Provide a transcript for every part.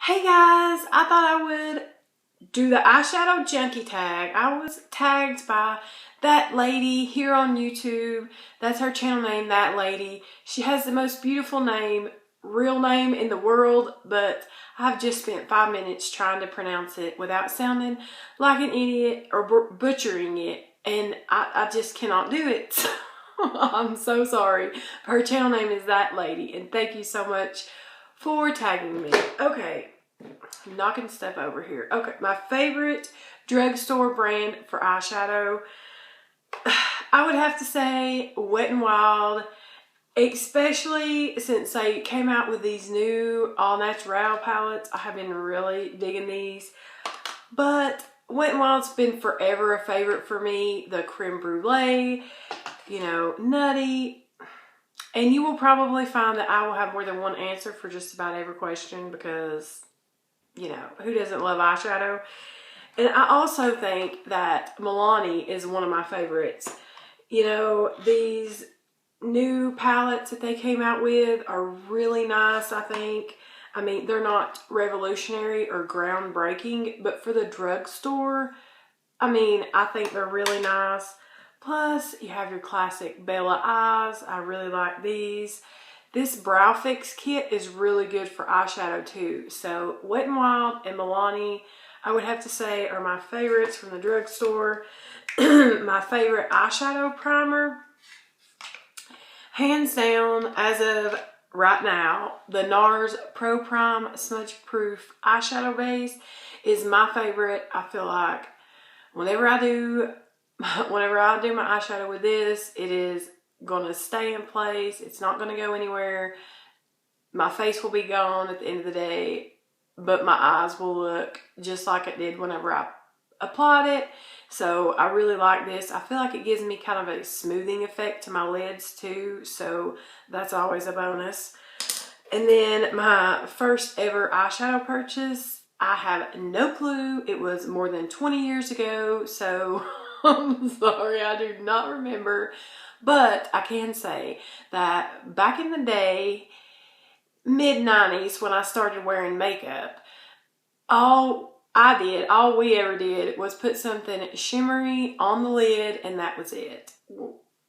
Hey guys, I thought I would do the Eyeshadow Junkie tag. I was tagged by that lady here on YouTube. That's her channel name, That Lady. She has the most beautiful name, real name in the world, but I've just spent 5 minutes trying to pronounce it without sounding like an idiot or butchering it, and I just cannot do it. I'm so sorry. Her channel name is That Lady, and thank you so much for tagging me. Okay, knocking stuff over here. Okay, my favorite drugstore brand for eyeshadow, I would have to say Wet n Wild, especially since they came out with these new all natural palettes. I have been really digging these, but Wet n Wild's been forever a favorite for me. The creme brulee, nutty. And you will probably find that I will have more than one answer for just about every question because, who doesn't love eyeshadow? And I also think that Milani is one of my favorites. These new palettes that they came out with are really nice, I think. I mean, they're not revolutionary or groundbreaking, but for the drugstore, I think they're really nice. Plus, you have your classic Bella eyes. I really like these. This Brow Fix kit is really good for eyeshadow too. So, Wet n Wild and Milani, I would have to say, are my favorites from the drugstore. My favorite eyeshadow primer, hands down, as of right now, the NARS Pro Prime Smudge Proof Eyeshadow Base is my favorite. I feel like whenever I do my eyeshadow with this, it is going to stay in place. It's not going to go anywhere. My face will be gone at the end of the day, but my eyes will look just like it did whenever I applied it. So I really like this. I feel like it gives me kind of a smoothing effect to my lids too, so that's always a bonus. And then my first ever eyeshadow purchase, I have no clue. It was more than 20 years ago, so I'm sorry, I do not remember. But I can say that back in the day, mid-90s, when I started wearing makeup, all we ever did was put something shimmery on the lid, and that was it.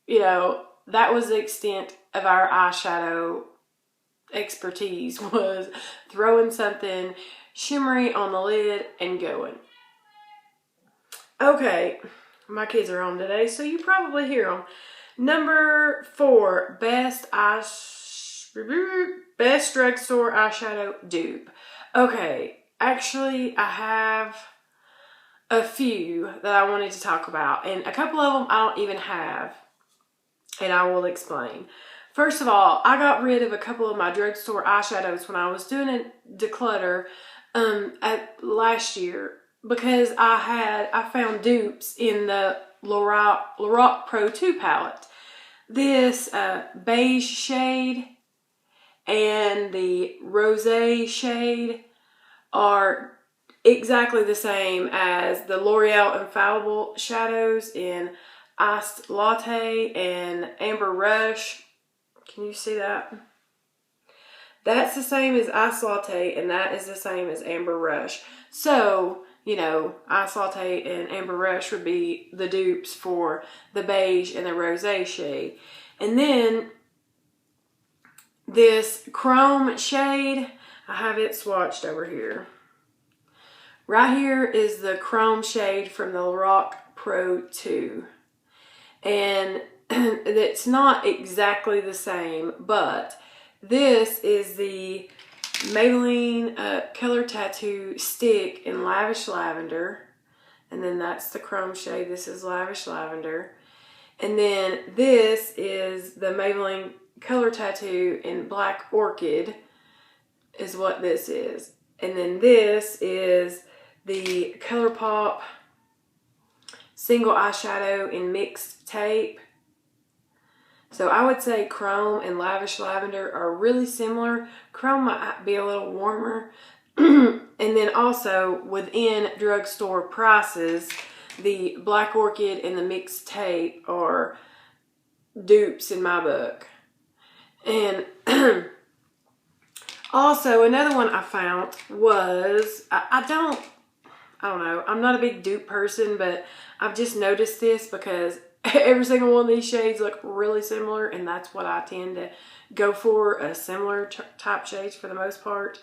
That was the extent of our eyeshadow expertise, was throwing something shimmery on the lid and going. Okay, my kids are home today, so you probably hear them. Number 4, best drugstore eyeshadow dupe. Okay, actually, I have a few that I wanted to talk about, and a couple of them I don't even have, and I will explain. First of all, I got rid of a couple of my drugstore eyeshadows when I was doing a declutter last year, because I found dupes in the Lorac Pro 2 palette. This beige shade and the rosé shade are exactly the same as the L'Oreal Infallible shadows in Iced Latte and Amber Rush. Can you see that? That's the same as Iced Latte, and that is the same as Amber Rush. So, Iced Latte and Amber Rush would be the dupes for the beige and the rosé shade. And then this chrome shade, I have it swatched over here. Right here is the chrome shade from the Lorac Pro 2. And it's not exactly the same, but this is the Maybelline Color Tattoo Stick in Lavish Lavender. And then that's the chrome shade. This is Lavish Lavender. And then this is the Maybelline Color Tattoo in Black Orchid is what this is. And then this is the ColourPop Single Eyeshadow in Mixed Tape. So I would say Chrome and Lavish Lavender are really similar. Chrome might be a little warmer. And then also within drugstore prices, the Black Orchid and the Mixed Tape are dupes in my book. And Also, another one I found was, I don't know. I'm not a big dupe person, but I've just noticed this because every single one of these shades look really similar, and that's what I tend to go for, a similar type shades for the most part.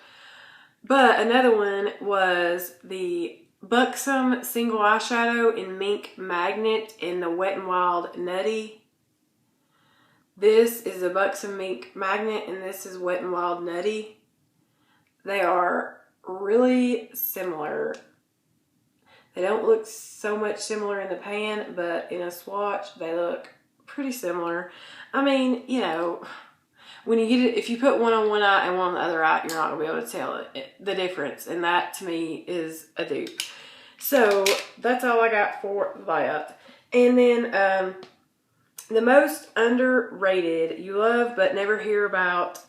But another one was the Buxom Single Eyeshadow in Mink Magnet in the Wet n Wild Nutty. This is a Buxom Mink Magnet, and this is Wet n Wild Nutty. They are really similar. They don't look so much similar in the pan, but in a swatch, they look pretty similar. I mean, you know, when you get it, if you put one on one eye and one on the other eye, you're not going to be able to tell the difference. And that, to me, is a dupe. So, that's all I got for that. And then, the most underrated, you love but never hear about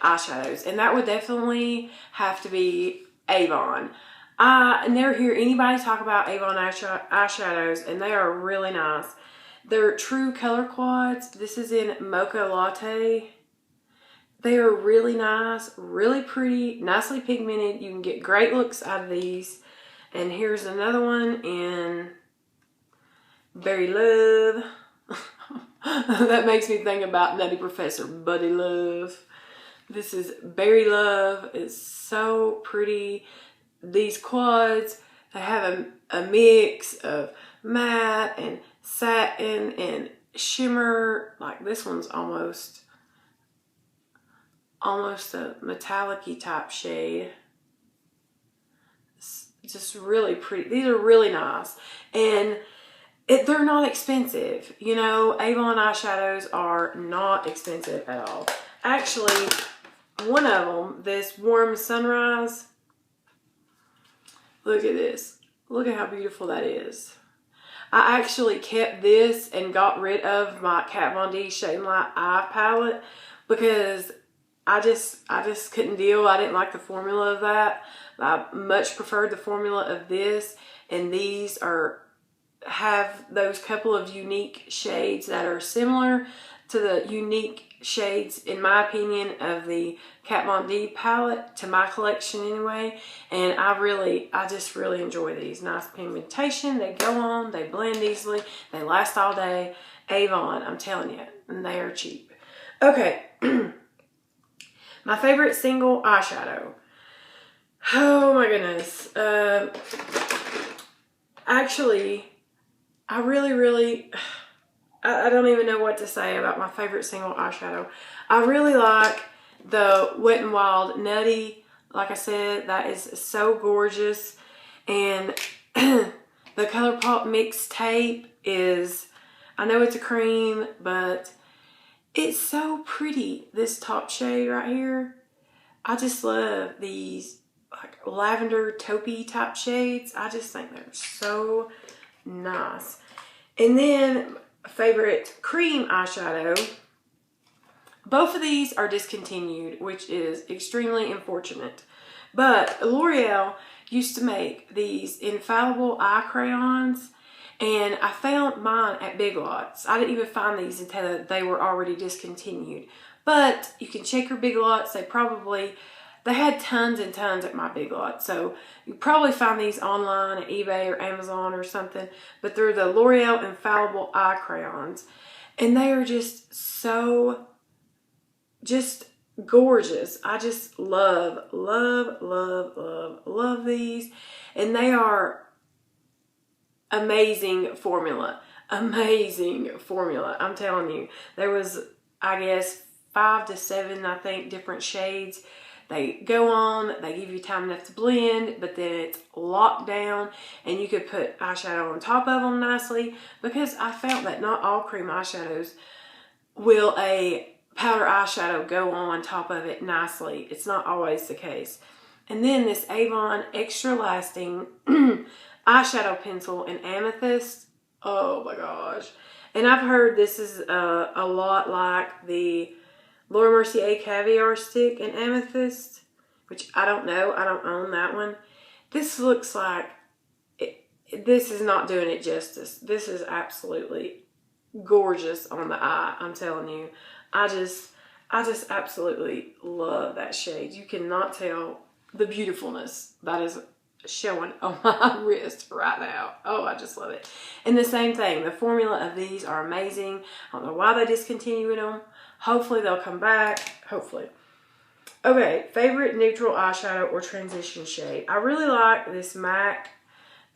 eyeshadows. And that would definitely have to be Avon. I never hear anybody talk about Avon eyeshadows, and they are really nice. They're true color quads. This is in Mocha Latte. They are really nice, really pretty, nicely pigmented. You can get great looks out of these. And here's another one in Berry Love. That makes me think about Nutty Professor Buddy Love. This is Berry Love. It's so pretty. These quads, they have a mix of matte and satin and shimmer. Like this one's almost a metallic-y type shade. It's just really pretty. These are really nice. And they're not expensive. You know, Avon eyeshadows are not expensive at all. Actually, one of them, this Warm Sunrise, look at this. Look at how beautiful that is. I actually kept this and got rid of my Kat Von D Shade and Light Eye palette because I just couldn't deal. I didn't like the formula of that. I much preferred the formula of this, and these have those couple of unique shades that are similar to the unique shades, in my opinion, of the Kat Von D palette, to my collection anyway. And I just really enjoy these. Nice pigmentation, they go on, they blend easily, they last all day. Avon, I'm telling you, and they are cheap. Okay, my favorite single eyeshadow. Oh my goodness. Actually, I really, I don't even know what to say about my favorite single eyeshadow. I really like the Wet n Wild Nutty. Like I said, that is so gorgeous. And the ColourPop Mixtape is, I know it's a cream, but it's so pretty. This top shade right here. I just love these like lavender taupey type shades. I just think they're so nice. And then favorite cream eyeshadow. Both of these are discontinued, which is extremely unfortunate. But L'Oreal used to make these infallible eye crayons, and I found mine at Big Lots. I didn't even find these until they were already discontinued. But you can check your Big Lots. They had tons and tons at my Big Lots. So you probably find these online at eBay or Amazon or something. But they're the L'Oreal Infallible Eye Crayons. And they are just so, gorgeous. I just love these. And they are amazing formula. Amazing formula. I'm telling you. There was, I guess, 5 to 7, I think, different shades. They go on, they give you time enough to blend, but then it's locked down, and you could put eyeshadow on top of them nicely, because I found that not all cream eyeshadows will a powder eyeshadow go on top of it nicely. It's not always the case. And then this Avon Extra Lasting eyeshadow pencil in Amethyst. Oh my gosh. And I've heard this is a lot like the Laura Mercier Caviar Stick in Amethyst, which I don't know. I don't own that one. This looks like, this is not doing it justice. This is absolutely gorgeous on the eye, I'm telling you. I I just absolutely love that shade. You cannot tell the beautifulness that is showing on my wrist right now. Oh, I just love it. And the same thing, the formula of these are amazing. I don't know why they discontinued them. Hopefully they'll come back. Hopefully. Okay, favorite neutral eyeshadow or transition shade. I really like this MAC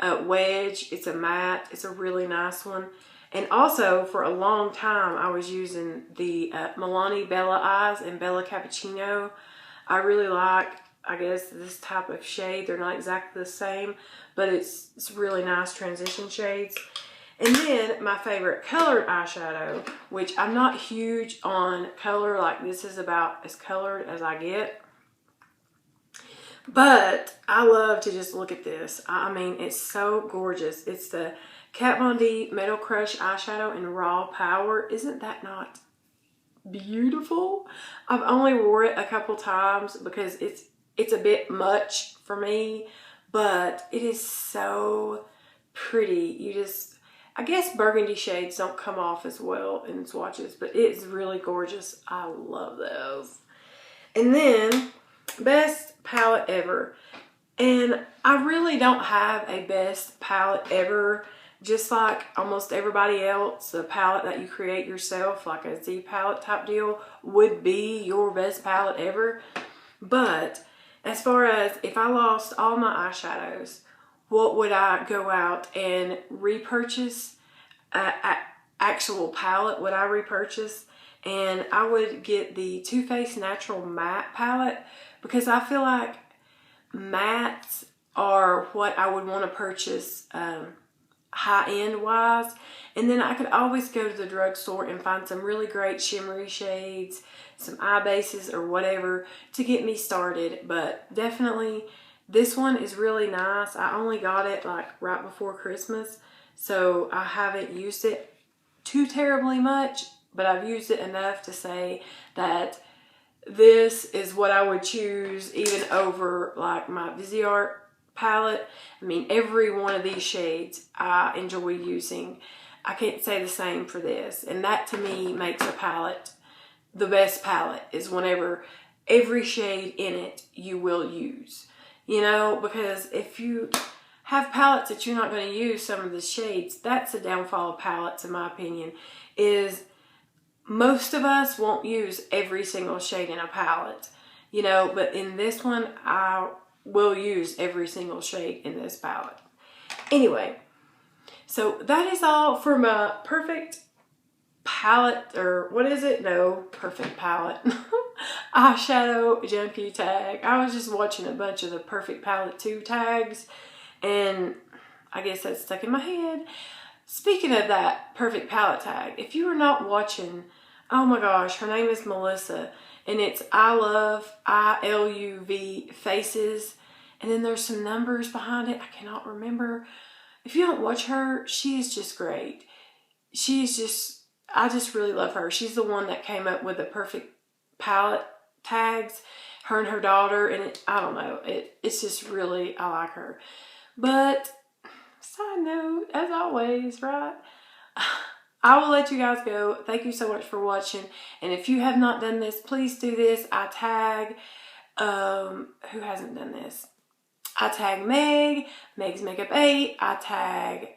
Wedge. It's a matte. It's a really nice one. And also, for a long time, I was using the Milani Bella Eyes and Bella Cappuccino. I really like, I guess, this type of shade. They're not exactly the same, but it's really nice transition shades. And then my favorite colored eyeshadow, which I'm not huge on color, like this is about as colored as I get. But I love to just look at this. I mean, it's so gorgeous. It's the Kat Von D Metal Crush eyeshadow in Raw Power. Isn't that not beautiful? I've only wore it a couple times because it's a bit much for me, but it is so pretty. You just, I guess burgundy shades don't come off as well in swatches, but it's really gorgeous. I love those. And then best palette ever. And I really don't have a best palette ever. Just like almost everybody else, the palette that you create yourself, like a Z palette type deal, would be your best palette ever. But as far as if I lost all my eyeshadows, what would I go out and repurchase? Actual palette would I repurchase? And I would get the Too Faced Natural Matte palette, because I feel like mattes are what I would want to purchase high-end wise. And then I could always go to the drugstore and find some really great shimmery shades, some eye bases or whatever to get me started. But definitely this one is really nice. I only got it like right before Christmas, so I haven't used it too terribly much, but I've used it enough to say that this is what I would choose even over like my Viseart palette. I mean, every one of these shades I enjoy using. I can't say the same for this. And that to me makes a palette the best palette, is whenever every shade in it you will use. You know, because if you have palettes that you're not going to use some of the shades, that's the downfall of palettes in my opinion, is most of us won't use every single shade in a palette. You know, but in this one, I will use every single shade in this palette. Anyway, so that is all for my perfect palette, or what is it? No, perfect palette. Eyeshadow Junkie tag. I was just watching a bunch of the Perfect Palette 2 tags, and I guess that stuck in my head. Speaking of that Perfect Palette tag, if you are not watching, oh my gosh, her name is Melissa, and it's I love ILUV faces, and then there's some numbers behind it. I cannot remember. If you don't watch her, she is just great. She's just, I just really love her. She's the one that came up with the Perfect Palette tags, her and her daughter, and I don't know, it's just really, I like her. But side note, as always, right? I will let you guys go. Thank you so much for watching. And if you have not done this, please do this. I tag, who hasn't done this? I tag Meg, Meg's Makeup 8. I tag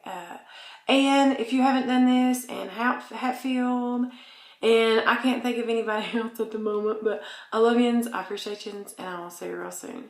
Anne, if you haven't done this, and Hatfield. And I can't think of anybody else at the moment, but I love yous, I appreciate yous, and I'll see you real soon.